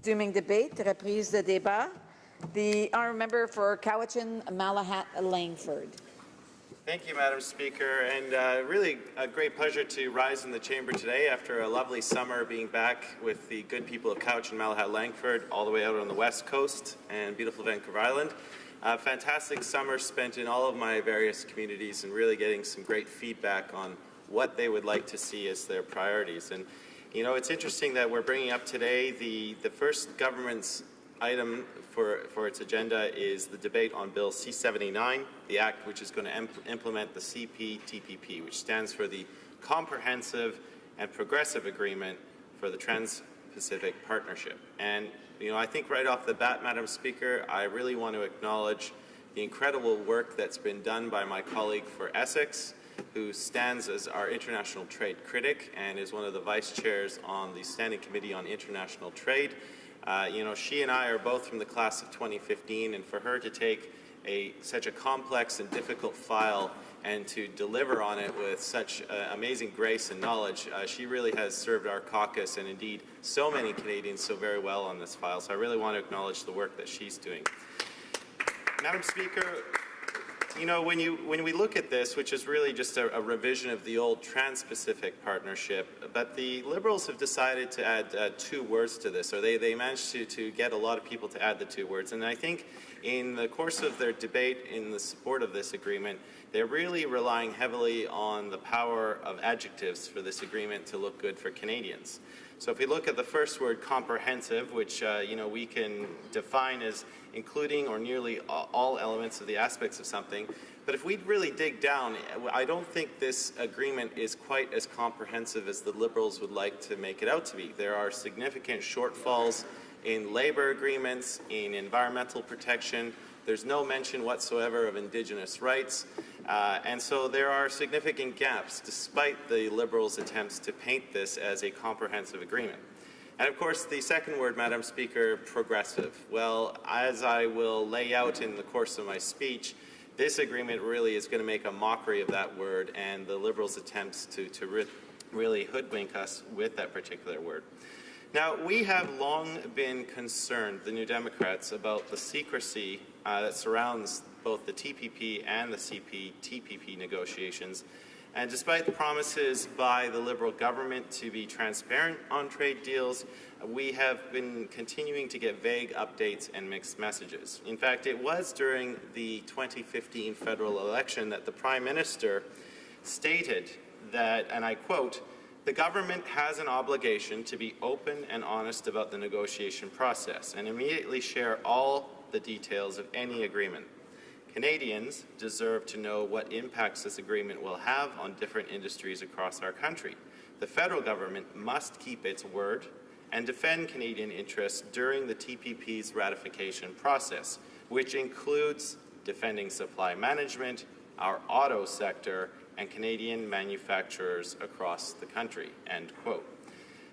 Resuming debate, reprise de débat. The honourable member for Cowichan-Malahat-Langford. Thank you, Madam Speaker, and really a great pleasure to rise in the chamber today after a lovely summer being back with the good people of Cowichan-Malahat-Langford all the way out on the west coast and beautiful Vancouver Island. A fantastic summer spent in all of my various communities and really getting some great feedback on what they would like to see as their priorities. And you know, it's interesting that we're bringing up today the first government's item for its agenda is the debate on Bill C-79, the act which is going to implement the CPTPP, which stands for the Comprehensive and Progressive Agreement for the Trans-Pacific Partnership. And you know, I think right off the bat, Madam Speaker, I really want to acknowledge the incredible work that's been done by my colleague for Essex, who stands as our international trade critic and is one of the vice chairs on the Standing Committee on International Trade. You know, she and I are both from the class of 2015, and for her to take such a complex and difficult file and to deliver on it with such amazing grace and knowledge, she really has served our caucus and indeed so many Canadians so very well on this file. So I really want to acknowledge the work that she's doing. Madam Speaker, you know, when we look at this, which is really just a revision of the old Trans-Pacific Partnership, but the Liberals have decided to add two words to this, or they managed to get a lot of people to add the two words. And I think in the course of their debate in the support of this agreement, they're really relying heavily on the power of adjectives for this agreement to look good for Canadians. So if we look at the first word, comprehensive, which you know, we can define as including or nearly all elements of the aspects of something, but if we really dig down, I don't think this agreement is quite as comprehensive as the Liberals would like to make it out to be. There are significant shortfalls in labour agreements, in environmental protection. There's no mention whatsoever of Indigenous rights, and so there are significant gaps despite the Liberals' attempts to paint this as a comprehensive agreement. And of course, the second word, Madam Speaker, progressive. Well, as I will lay out in the course of my speech, this agreement really is going to make a mockery of that word and the Liberals' attempts to really hoodwink us with that particular word. Now, we have long been concerned, the New Democrats, about the secrecy that surrounds both the TPP and the CPTPP negotiations. And despite the promises by the Liberal government to be transparent on trade deals, we have been continuing to get vague updates and mixed messages. In fact, it was during the 2015 federal election that the Prime Minister stated that, and I quote, "The government has an obligation to be open and honest about the negotiation process and immediately share all the details of any agreement. Canadians deserve to know what impacts this agreement will have on different industries across our country. The federal government must keep its word and defend Canadian interests during the TPP's ratification process, which includes defending supply management, our auto sector, and Canadian manufacturers across the country," end quote.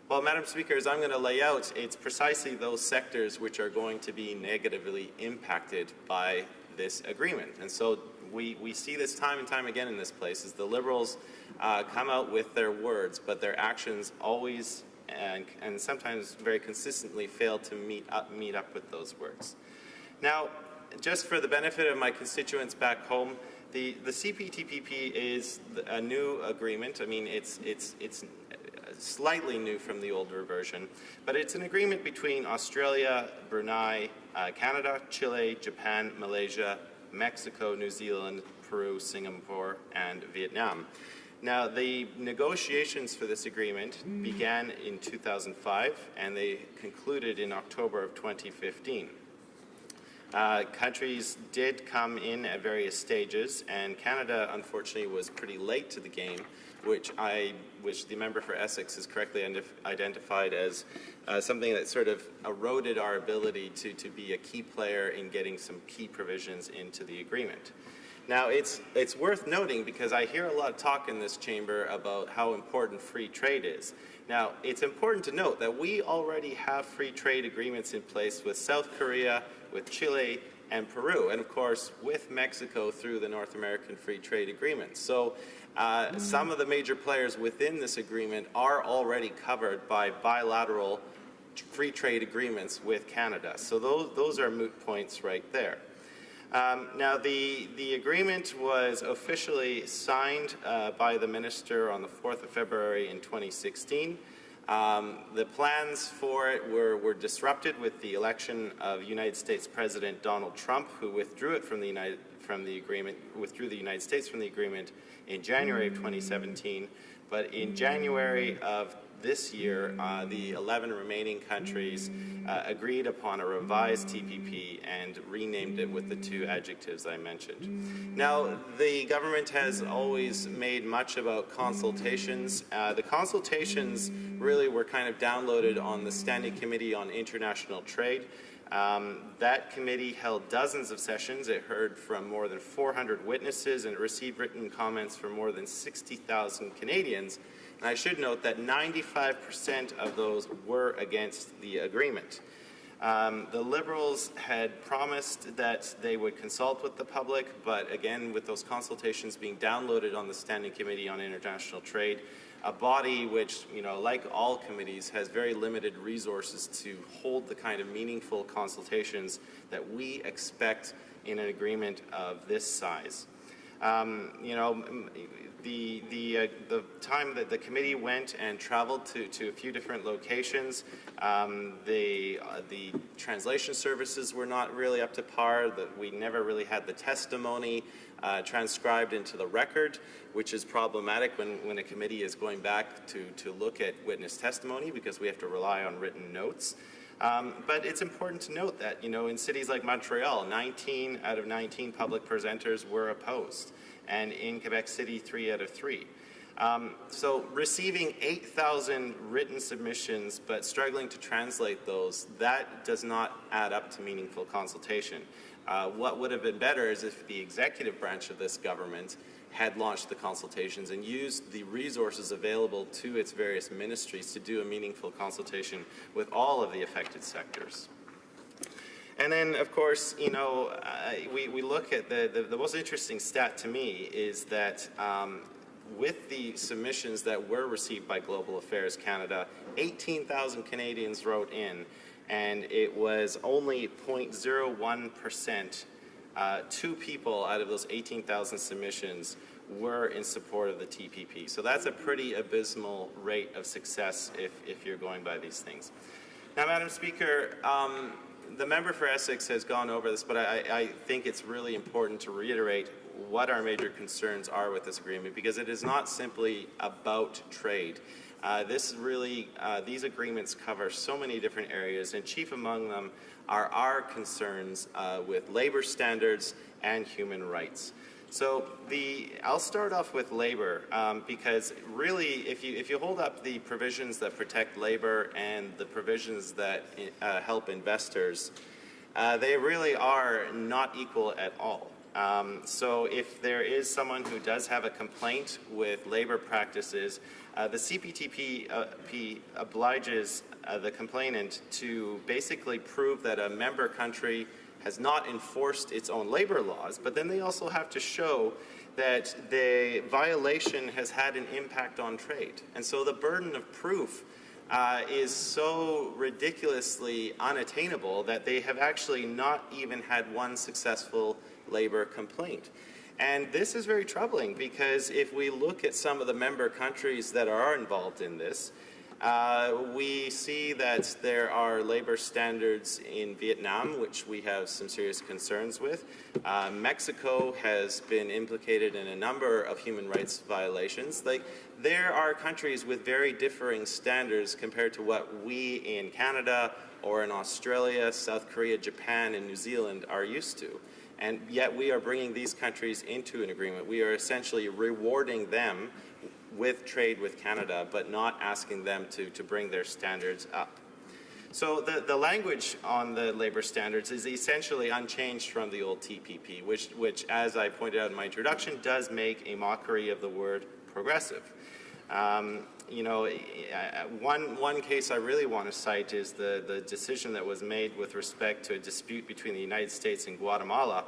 Well, Madam Speaker, as I'm going to lay out, it's precisely those sectors which are going to be negatively impacted by this agreement. And so we see this time and time again in this place as the Liberals come out with their words, but their actions always and sometimes very consistently fail to meet up with those words. Now, just for the benefit of my constituents back home, the CPTPP is a new agreement. I mean, it's slightly new from the older version, but it's an agreement between Australia, Brunei, Canada, Chile, Japan, Malaysia, Mexico, New Zealand, Peru, Singapore, and Vietnam. Now, the negotiations for this agreement began in 2005, and they concluded in October of 2015. Countries did come in at various stages, and Canada, unfortunately, was pretty late to the game, which the member for Essex has correctly identified as something that sort of eroded our ability to be a key player in getting some key provisions into the agreement. Now, it's worth noting, because I hear a lot of talk in this chamber about how important free trade is. Now, it's important to note that we already have free trade agreements in place with South Korea, with Chile, and Peru, and of course with Mexico through the North American Free Trade Agreement. So some of the major players within this agreement are already covered by bilateral free trade agreements with Canada. So those are moot points right there. Now, the agreement was officially signed by the minister on the 4th of February in 2016. The plans for it were disrupted with the election of United States President Donald Trump, who withdrew the United States from the agreement in January of 2017. But in January of this year, the 11 remaining countries agreed upon a revised TPP and renamed it with the two adjectives I mentioned. Now, the government has always made much about consultations. The consultations really were kind of downloaded on the Standing Committee on International Trade. That committee held dozens of sessions. It heard from more than 400 witnesses and received written comments from more than 60,000 Canadians. And I should note that 95% of those were against the agreement. The Liberals had promised that they would consult with the public, but again, with those consultations being downloaded on the Standing Committee on International Trade, a body which, like all committees, has very limited resources to hold the kind of meaningful consultations that we expect in an agreement of this size. The time that the committee went and traveled to a few different locations, the translation services were not really up to par. We never really had the testimony transcribed into the record, which is problematic when a committee is going back to look at witness testimony, because we have to rely on written notes. But it's important to note that, in cities like Montreal, 19 out of 19 public presenters were opposed, and in Quebec City, 3 out of 3. So receiving 8,000 written submissions but struggling to translate those, that does not add up to meaningful consultation. What would have been better is if the executive branch of this government had launched the consultations and used the resources available to its various ministries to do a meaningful consultation with all of the affected sectors. And then, of course, we look at the most interesting stat to me is that with the submissions that were received by Global Affairs Canada, 18,000 Canadians wrote in, and it was only 0.01%. 2 people out of those 18,000 submissions were in support of the TPP. So that's a pretty abysmal rate of success if you're going by these things. Now, Madam Speaker, the member for Essex has gone over this, but I think it's really important to reiterate what our major concerns are with this agreement, because it is not simply about trade. These agreements cover so many different areas, and chief among them are our concerns with labor standards and human rights. So I'll start off with labor, because really, if you hold up the provisions that protect labor and the provisions that help investors, they really are not equal at all. So if there is someone who does have a complaint with labor practices, the CPTPP obliges the complainant to basically prove that a member country has not enforced its own labor laws, but then they also have to show that the violation has had an impact on trade. And so the burden of proof is so ridiculously unattainable that they have actually not even had one successful labor complaint. And this is very troubling, because if we look at some of the member countries that are involved in this, we see that there are labor standards in Vietnam, which we have some serious concerns with. Mexico has been implicated in a number of human rights violations. There are countries with very differing standards compared to what we in Canada or in Australia, South Korea, Japan, and New Zealand are used to. And yet we are bringing these countries into an agreement. We are essentially rewarding them with trade with Canada, but not asking them to bring their standards up. So the language on the labor standards is essentially unchanged from the old TPP, which, as I pointed out in my introduction, does make a mockery of the word progressive. One case I really want to cite is the decision that was made with respect to a dispute between the United States and Guatemala,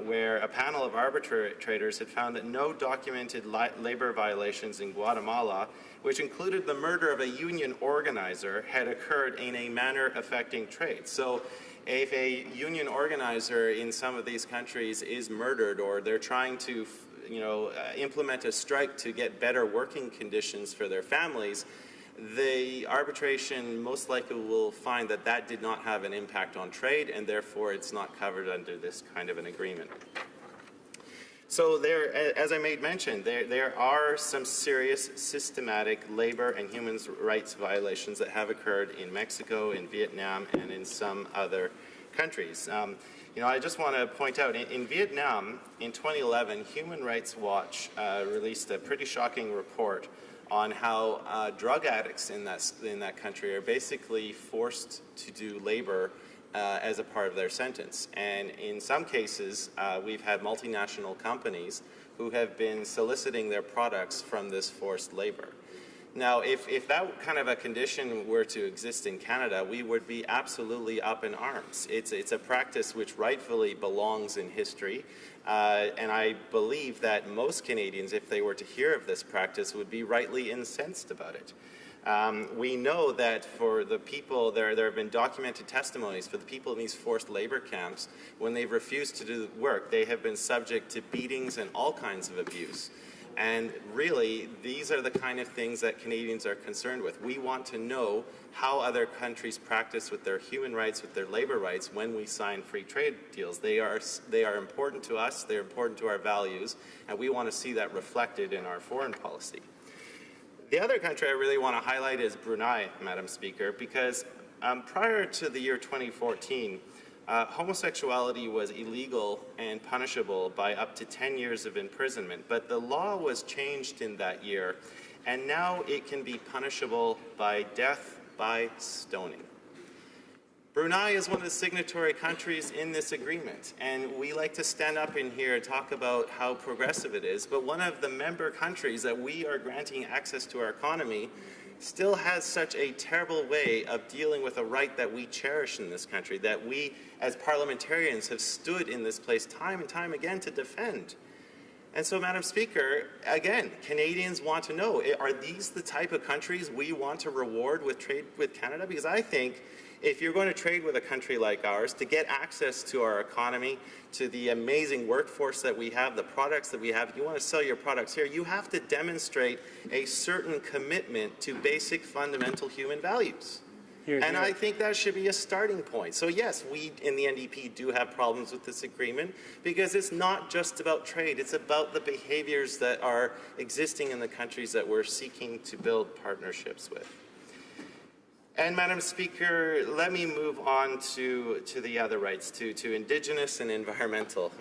where a panel of arbitrators had found that no documented labor violations in Guatemala, which included the murder of a union organizer, had occurred in a manner affecting trade. So if a union organizer in some of these countries is murdered, or they're trying to implement a strike to get better working conditions for their families, the arbitration most likely will find that that did not have an impact on trade, and therefore it's not covered under this kind of an agreement. So there, as I made mention, there are some serious systematic labor and human rights violations that have occurred in Mexico, in Vietnam, and in some other countries. I just want to point out, in Vietnam, in 2011, Human Rights Watch released a pretty shocking report on how drug addicts in that country are basically forced to do labor as a part of their sentence. And in some cases, we've had multinational companies who have been soliciting their products from this forced labor. Now, if that kind of a condition were to exist in Canada, we would be absolutely up in arms. It's a practice which rightfully belongs in history, and I believe that most Canadians, if they were to hear of this practice, would be rightly incensed about it. We know that for the people, there have been documented testimonies for the people in these forced labor camps, when they've refused to do the work, they have been subject to beatings and all kinds of abuse. And really, these are the kind of things that Canadians are concerned with. We want to know how other countries practice with their human rights, with their labor rights when we sign free trade deals. They are important to us, they're important to our values, and we want to see that reflected in our foreign policy. The other country I really want to highlight is Brunei, Madam Speaker, because prior to the year 2014, homosexuality was illegal and punishable by up to 10 years of imprisonment, but the law was changed in that year, and now it can be punishable by death by stoning. Brunei is one of the signatory countries in this agreement, and we like to stand up in here and talk about how progressive it is, but one of the member countries that we are granting access to our economy still has such a terrible way of dealing with a right that we cherish in this country, that we as parliamentarians have stood in this place time and time again to defend. And so, Madam Speaker, again, Canadians want to know, are these the type of countries we want to reward with trade with Canada? Because I think if you're going to trade with a country like ours, to get access to our economy, to the amazing workforce that we have, the products that we have, if you want to sell your products here, you have to demonstrate a certain commitment to basic fundamental human values. And I think that should be a starting point. So yes, we in the NDP do have problems with this agreement, because it's not just about trade, it's about the behaviors that are existing in the countries that we're seeking to build partnerships with. And Madam Speaker, let me move on to the other rights, to Indigenous and environmental.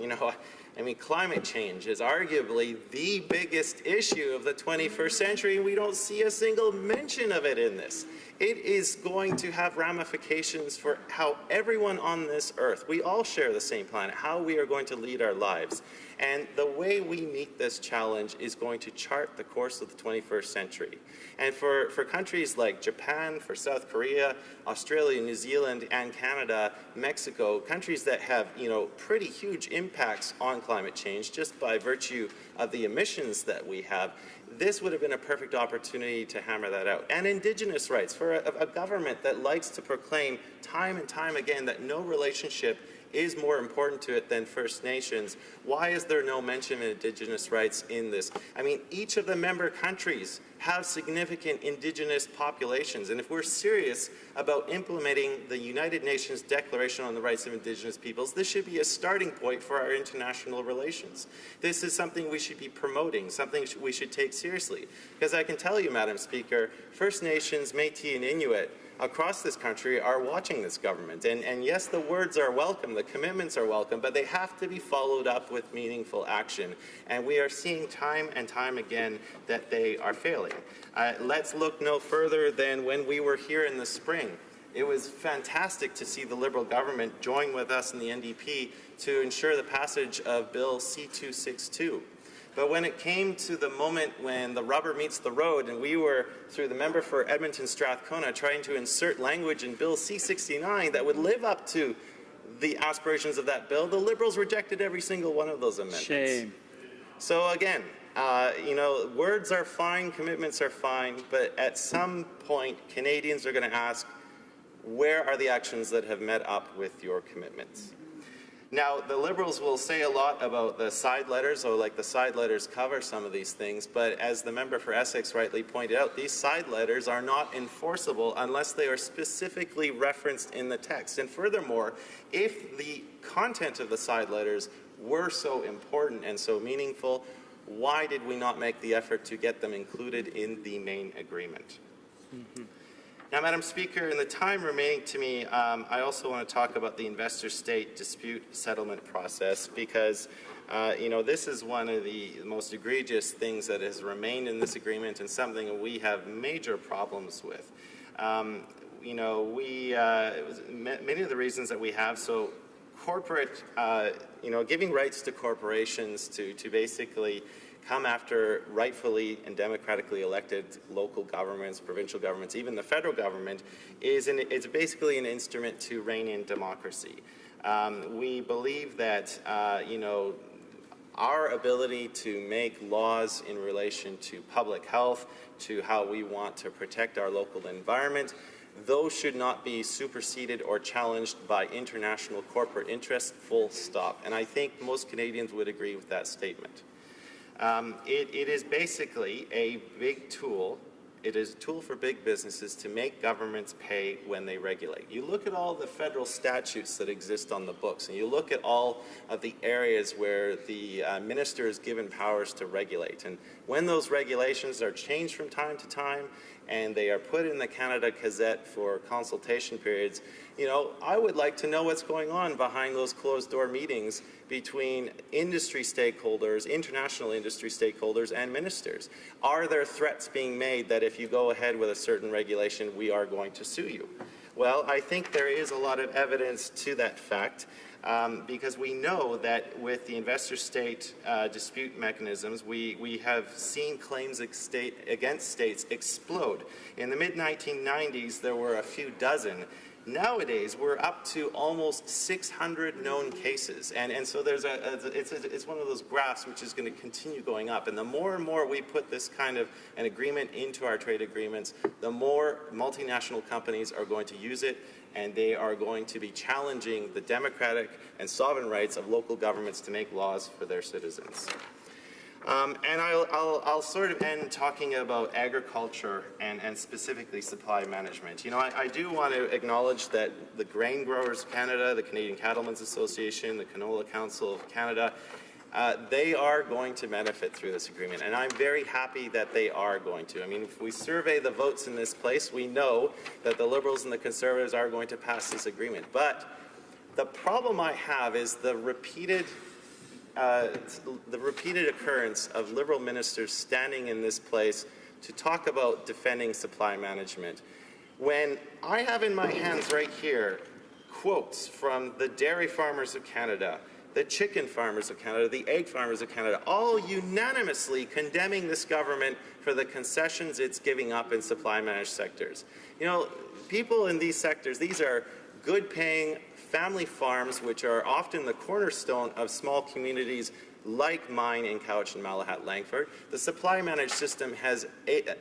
Climate change is arguably the biggest issue of the 21st century, and we don't see a single mention of it in this. It is going to have ramifications for how everyone on this earth, we all share the same planet, how we are going to lead our lives. And the way we meet this challenge is going to chart the course of the 21st century. And for countries like Japan, for South Korea, Australia, New Zealand, and Canada, Mexico, countries that have, pretty huge impacts on climate change just by virtue of the emissions that we have, this would have been a perfect opportunity to hammer that out. And Indigenous rights, for a government that likes to proclaim time and time again that no relationship is more important to it than First Nations, why is there no mention of Indigenous rights in this? Each of the member countries have significant Indigenous populations, and if we're serious about implementing the United Nations Declaration on the Rights of Indigenous Peoples, this should be a starting point for our international relations. This is something we should be promoting, something we should take seriously. Because I can tell you, Madam Speaker, First Nations, Métis, and Inuit across this country are watching this government. And yes, the words are welcome, the commitments are welcome, but they have to be followed up with meaningful action. And we are seeing time and time again that they are failing. Let's look no further than when we were here in the spring. It was fantastic to see the Liberal government join with us in the NDP to ensure the passage of Bill C-262. But when it came to the moment when the rubber meets the road, and we were, through the member for Edmonton Strathcona, trying to insert language in Bill C-69 that would live up to the aspirations of that bill, the Liberals rejected every single one of those amendments. Shame. So again, you know, words are fine, commitments are fine, but at some point, Canadians are going to ask, where are the actions that have met up with your commitments? Now, the Liberals will say a lot about the side letters, or like the side letters cover some of these things, but as the member for Essex rightly pointed out, these side letters are not enforceable unless they are specifically referenced in the text. And furthermore, if the content of the side letters were so important and so meaningful, why did we not make the effort to get them included in the main agreement? Now, Madam Speaker, in the time remaining to me, I also want to talk about the investor-state dispute settlement process because, you know, this is one of the most egregious things that has remained in this agreement and something we have major problems with. You know, many of the reasons that we have, so corporate, you know, giving rights to corporations to basically come after rightfully and democratically elected local governments, provincial governments, even the federal government, it's basically an instrument to rein in democracy. We believe that, you know, our ability to make laws in relation to public health, to how we want to protect our local environment, those should not be superseded or challenged by international corporate interests, full stop. And I think most Canadians would agree with that statement. It is basically a big tool. It is a tool for big businesses to make governments pay when they regulate. You look at all the federal statutes that exist on the books, and you look at all of the areas where the minister is given powers to regulate. And when those regulations are changed from time to time, and they are put in the Canada Gazette for consultation periods, you know, I would like to know what's going on behind those closed-door meetings between industry stakeholders, international industry stakeholders, and ministers. Are there threats being made that if you go ahead with a certain regulation, we are going to sue you? Well, I think there is a lot of evidence to that fact. Because we know that with the investor-state dispute mechanisms, we have seen claims against states explode. In the mid-1990s, there were a few dozen. Nowadays, we're up to almost 600 known cases, and so there's it's one of those graphs which is going to continue going up. And the more and more we put this kind of an agreement into our trade agreements, the more multinational companies are going to use it, and they are going to be challenging the democratic and sovereign rights of local governments to make laws for their citizens. And I'll sort of end talking about agriculture and specifically supply management. You know, I do want to acknowledge that the Grain Growers of Canada, the Canadian Cattlemen's Association, the Canola Council of Canada, they are going to benefit through this agreement, and I'm very happy that they are going to. I mean, if we survey the votes in this place, we know that the Liberals and the Conservatives are going to pass this agreement. But the problem I have is the repeated occurrence of Liberal ministers standing in this place to talk about defending supply management, when I have in my hands right here quotes from the dairy farmers of Canada, the chicken farmers of Canada, the egg farmers of Canada, all unanimously condemning this government for the concessions it's giving up in supply-managed sectors. You know, people in these sectors, these are good-paying family farms which are often the cornerstone of small communities like mine in Cowichan-Malahat-Langford. The supply-managed system has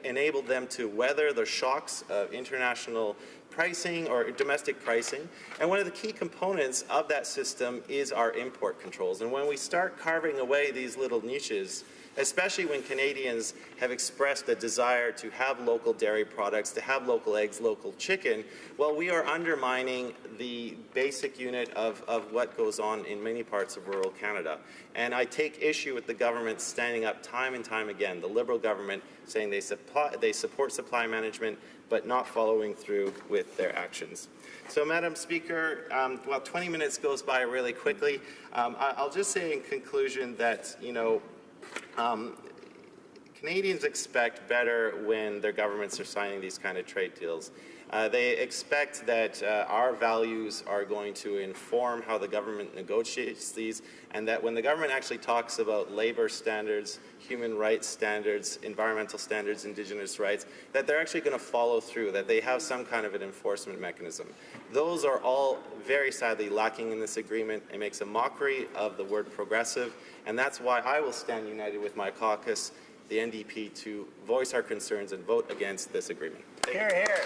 enabled them to weather the shocks of international pricing or domestic pricing, and one of the key components of that system is our import controls. And when we start carving away these little niches, especially when Canadians have expressed a desire to have local dairy products, to have local eggs, local chicken, well, we are undermining the basic unit of what goes on in many parts of rural Canada. And I take issue with the government standing up time and time again, the Liberal government saying they support supply management, but not following through with their actions. So, Madam Speaker, while 20 minutes goes by really quickly, I'll just say in conclusion that, you know, Canadians expect better when their governments are signing these kind of trade deals. They expect that our values are going to inform how the government negotiates these, and that when the government actually talks about labor standards, human rights standards, environmental standards, Indigenous rights, that they're actually going to follow through, that they have some kind of an enforcement mechanism. Those are all very sadly lacking in this agreement. It makes a mockery of the word progressive, and that's why I will stand united with my caucus, the NDP, to voice our concerns and vote against this agreement. Hear, hear.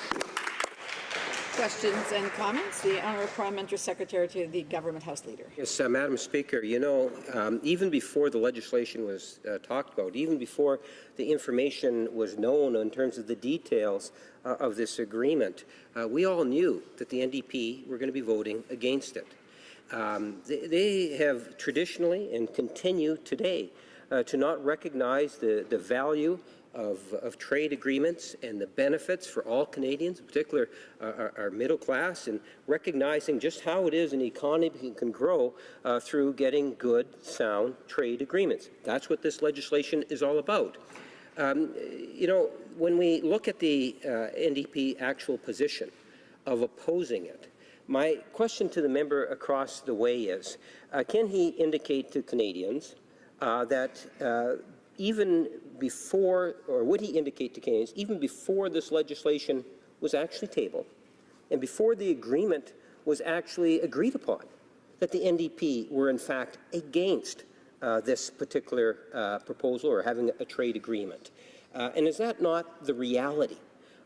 Questions and comments? The Honourable Parliamentary Secretary to the Government House Leader. Yes, Madam Speaker, you know, even before the legislation was talked about, even before the information was known in terms of the details of this agreement, we all knew that the NDP were going to be voting against it. They have traditionally and continue today to not recognize the value of trade agreements and the benefits for all Canadians, in particular our middle class, and recognizing just how it is an economy can grow through getting good, sound trade agreements. That's what this legislation is all about. You know, when we look at the NDP actual position of opposing it, my question to the member across the way is, can he indicate to Canadians that even before, or would he indicate to Canadians, even before this legislation was actually tabled and before the agreement was actually agreed upon, that the NDP were in fact against this particular proposal or having a trade agreement? And is that not the reality?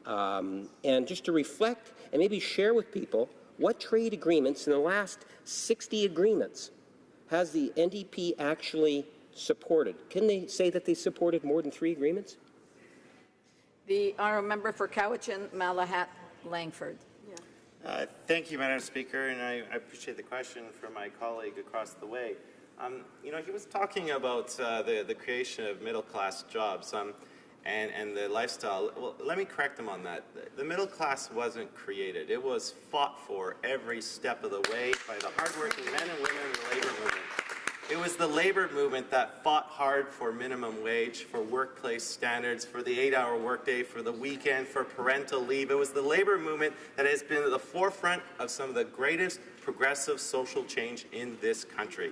And just to reflect and maybe share with people what trade agreements in the last 60 agreements has the NDP actually supported? Can they say that they supported more than 3 agreements? The Honourable Member for Cowichan-Malahat-Langford. Thank you, Madam Speaker, and I appreciate the question from my colleague across the way. You know, he was talking about the creation of middle-class jobs and the lifestyle. Well, let me correct him on that. The middle class wasn't created. It was fought for every step of the way by the hardworking men and women in the labor movement. It was the labor movement that fought hard for minimum wage, for workplace standards, for the 8-hour workday, for the weekend, for parental leave. It was the labor movement that has been at the forefront of some of the greatest progressive social change in this country.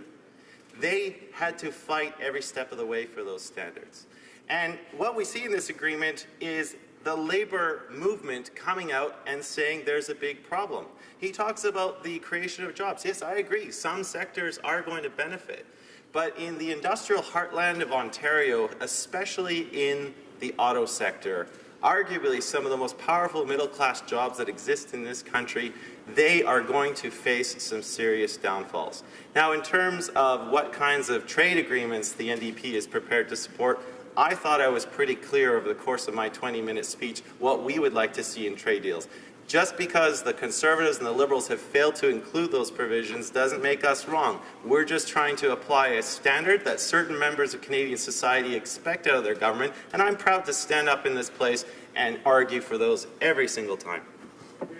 They had to fight every step of the way for those standards. And what we see in this agreement is the labor movement coming out and saying there's a big problem. He talks about the creation of jobs. Yes, I agree. Some sectors are going to benefit. But in the industrial heartland of Ontario, especially in the auto sector, arguably some of the most powerful middle-class jobs that exist in this country, they are going to face some serious downfalls. Now, in terms of what kinds of trade agreements the NDP is prepared to support, I thought I was pretty clear over the course of my 20-minute speech what we would like to see in trade deals. Just because the Conservatives and the Liberals have failed to include those provisions doesn't make us wrong. We're just trying to apply a standard that certain members of Canadian society expect out of their government, and I'm proud to stand up in this place and argue for those every single time.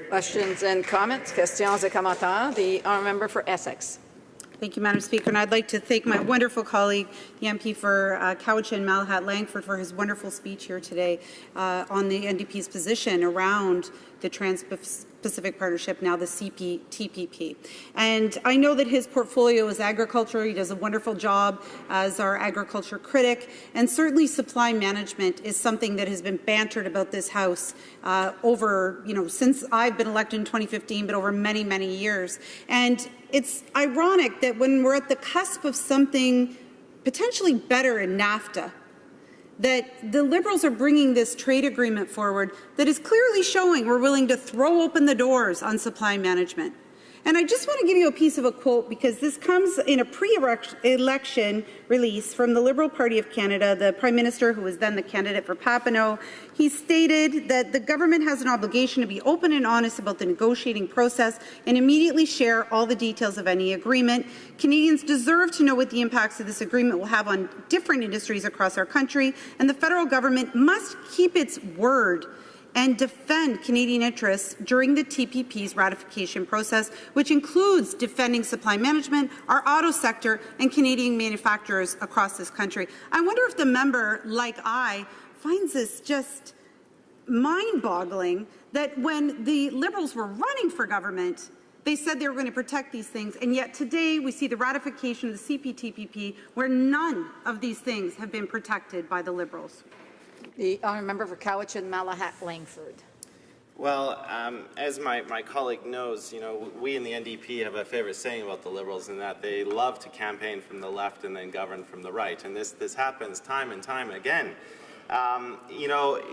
Questions and comments? Questions et commentaires. The Honourable Member for Essex. Thank you, Madam Speaker, and I'd like to thank my wonderful colleague, the MP for Cowichan-Malahat-Langford, for his wonderful speech here today on the NDP's position around the Trans-Pacific Partnership, now the CPTPP. And I know that his portfolio is agriculture. He does a wonderful job as our agriculture critic, and certainly supply management is something that has been bantered about this House over, since I've been elected in 2015, but over many, many years. And it's ironic that when we're at the cusp of something potentially better in NAFTA, that the Liberals are bringing this trade agreement forward that is clearly showing we're willing to throw open the doors on supply management. And I just want to give you a piece of a quote, because this comes in a pre-election release from the Liberal Party of Canada, the Prime Minister, who was then the candidate for Papineau. He stated that the government has an obligation to be open and honest about the negotiating process and immediately share all the details of any agreement. Canadians deserve to know what the impacts of this agreement will have on different industries across our country, and the federal government must keep its word and defend Canadian interests during the TPP's ratification process, which includes defending supply management, our auto sector, and Canadian manufacturers across this country. I wonder if the member, like I, finds this just mind-boggling that when the Liberals were running for government, they said they were going to protect these things, and yet today we see the ratification of the CPTPP where none of these things have been protected by the Liberals. The honourable member for Cowichan-Malahat-Langford. Well, as my colleague knows, we in the NDP have a favorite saying about the Liberals in that they love to campaign from the left and then govern from the right, and this happens time and time again.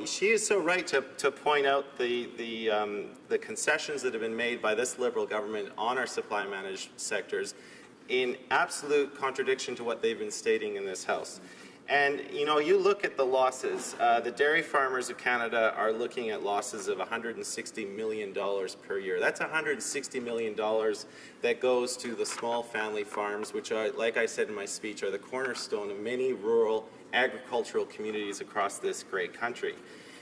She is so right to point out the concessions that have been made by this Liberal government on our supply managed sectors in absolute contradiction to what they've been stating in this House. And, you look at the losses. The dairy farmers of Canada are looking at losses of $160 million per year. That's $160 million that goes to the small family farms, which are, like I said in my speech, are the cornerstone of many rural agricultural communities across this great country.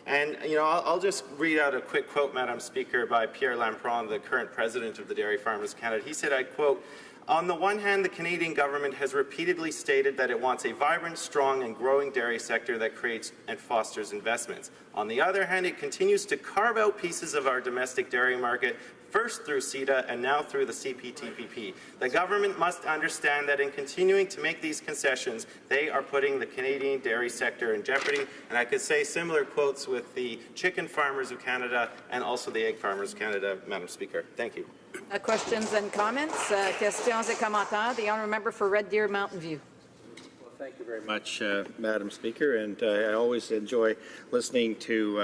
And, I'll just read out a quick quote, Madam Speaker, by Pierre Lampron, the current president of the Dairy Farmers of Canada. He said, I quote, "On the one hand, the Canadian government has repeatedly stated that it wants a vibrant, strong and growing dairy sector that creates and fosters investments. On the other hand, it continues to carve out pieces of our domestic dairy market, first through CETA and now through the CPTPP. The government must understand that in continuing to make these concessions, they are putting the Canadian dairy sector in jeopardy." And I could say similar quotes with the chicken farmers of Canada and also the egg farmers of Canada, Madam Speaker. Thank you. Questions and comments? Questions et commentaires. The honourable member for Red Deer Mountain View. Well, thank you very much, Madam Speaker, and I always enjoy listening to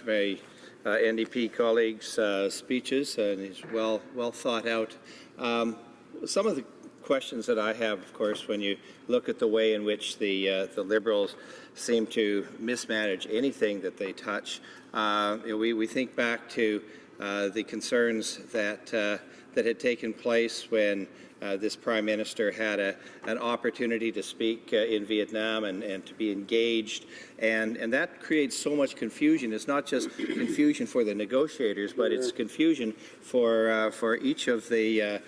my NDP colleagues' speeches, and it's well thought out. Some of the questions that I have, of course, when you look at the way in which the Liberals seem to mismanage anything that they touch, we think back to the concerns that had taken place when this Prime Minister had an opportunity to speak in Vietnam and to be engaged, and that creates so much confusion. It's not just confusion for the negotiators, but it's confusion for each of the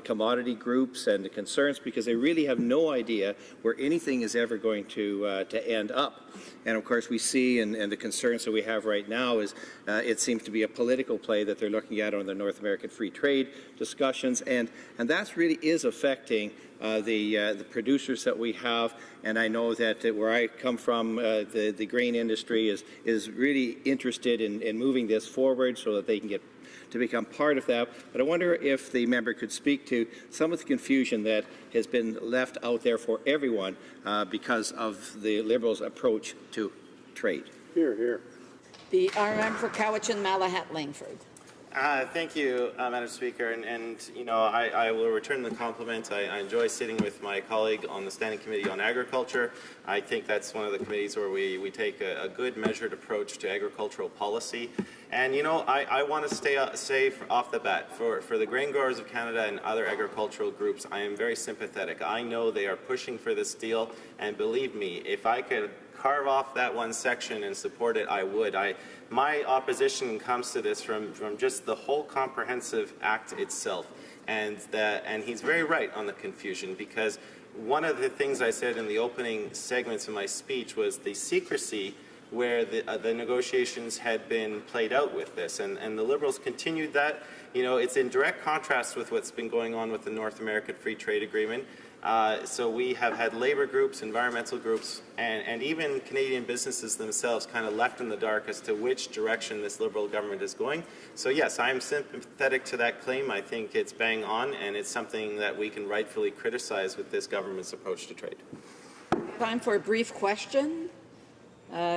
commodity groups and the concerns, because they really have no idea where anything is ever going to end up. And of course, we see, and the concerns that we have right now is it seems to be a political play that they're looking at on the North American free trade discussions, and that really is affecting the producers that we have. And I know that where I come from, the grain industry is really interested in moving this forward so that they can get to become part of that. But I wonder if the member could speak to some of the confusion that has been left out there for everyone because of the Liberals' approach to trade. Here, here. The honourable member for Cowichan-Malahat-Langford. Thank you, Madam Speaker, and I will return the compliment. I enjoy sitting with my colleague on the Standing Committee on Agriculture. I think that's one of the committees where we take a good measured approach to agricultural policy. And I want to say off the bat, for the grain growers of Canada and other agricultural groups, I am very sympathetic. I know they are pushing for this deal, and believe me, if I could carve off that one section and support it, I would. My opposition comes to this from just the whole comprehensive act itself, and he's very right on the confusion, because one of the things I said in the opening segments of my speech was the secrecy where the negotiations had been played out with this, and the Liberals continued that. It's in direct contrast with what's been going on with the North American Free Trade Agreement. So we have had labour groups, environmental groups, and even Canadian businesses themselves kind of left in the dark as to which direction this Liberal government is going. So yes, I am sympathetic to that claim. I think it's bang on, and it's something that we can rightfully criticize with this government's approach to trade. Time for a brief question.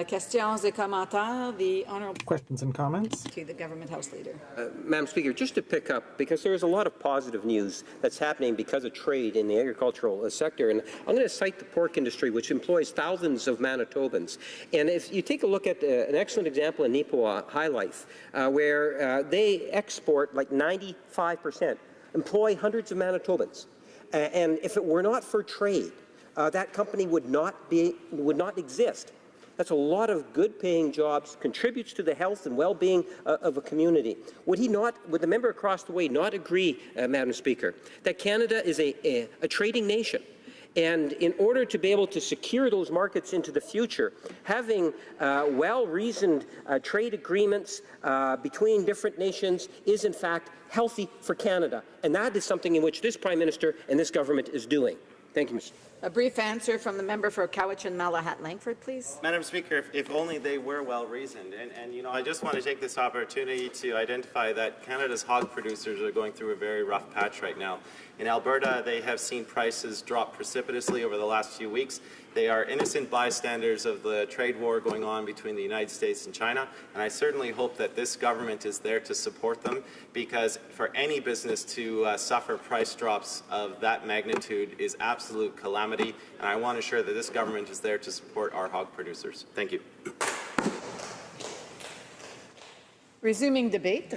Questions et commentaires. The honourable Questions and comments? to the Government House Leader. Madam Speaker, just to pick up, because there is a lot of positive news that's happening because of trade in the agricultural sector, and I'm going to cite the pork industry, which employs thousands of Manitobans. And if you take a look at an excellent example in Nipawa, High Life, where they export like 95%, employ hundreds of Manitobans. And if it were not for trade, that company would not exist. That's a lot of good-paying jobs, contributes to the health and well-being of a community. Would the member across the way not agree, Madam Speaker, that Canada is a trading nation, And in order to be able to secure those markets into the future, having well-reasoned trade agreements between different nations is, in fact, healthy for Canada. And that is something in which this Prime Minister and this government is doing. Thank you, Mr. A brief answer from the member for Cowichan-Malahat-Langford, please. Madam Speaker, if only they were well reasoned. And you know, I just want to take this opportunity to identify that Canada's hog producers are going through a very rough patch right now. In Alberta, they have seen prices drop precipitously over the last few weeks. They are innocent bystanders of the trade war going on between the United States and China, and I certainly hope that this government is there to support them, because for any business to suffer price drops of that magnitude is absolute calamity, and I want to assure that this government is there to support our hog producers. Thank you. Resuming debate.